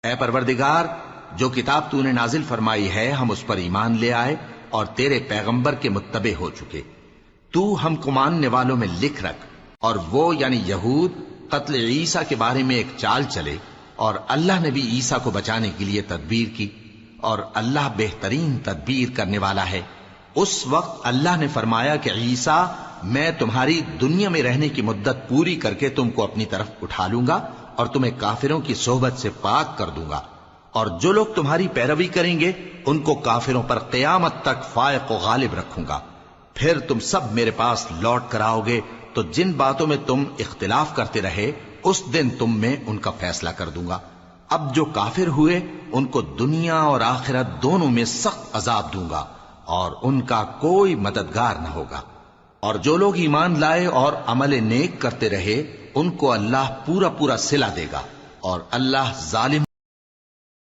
اے پروردگار، جو کتاب تو نے نازل فرمائی ہے ہم اس پر ایمان لے آئے اور تیرے پیغمبر کے متبع ہو چکے۔ تو ہم کو ماننے والوں میں لکھ رکھ، اور وہ یعنی یہود قتل عیسیٰ کے بارے میں ایک چال چلے، اور اللہ نے بھی عیسیٰ کو بچانے کے لیے تدبیر کی، اور اللہ بہترین تدبیر کرنے والا ہے۔ اس وقت اللہ نے فرمایا کہ عیسیٰ، میں تمہاری دنیا میں رہنے کی مدت پوری کر کے تم کو اپنی طرف اٹھا لوں گا اور تمہیں کافروں کی صحبت سے پاک کر دوں گا، اور جو لوگ تمہاری پیروی کریں گے ان کو کافروں پر قیامت تک فائق و غالب رکھوں گا۔ پھر تم سب میرے پاس لوٹ کر آؤ گے تو جن باتوں میں تم اختلاف کرتے رہے اس دن تم میں ان کا فیصلہ کر دوں گا۔ اب جو کافر ہوئے ان کو دنیا اور آخرت دونوں میں سخت عذاب دوں گا، اور ان کا کوئی مددگار نہ ہوگا۔ اور جو لوگ ایمان لائے اور عمل نیک کرتے رہے ان کو اللہ پورا پورا صلہ دے گا، اور اللہ ظالم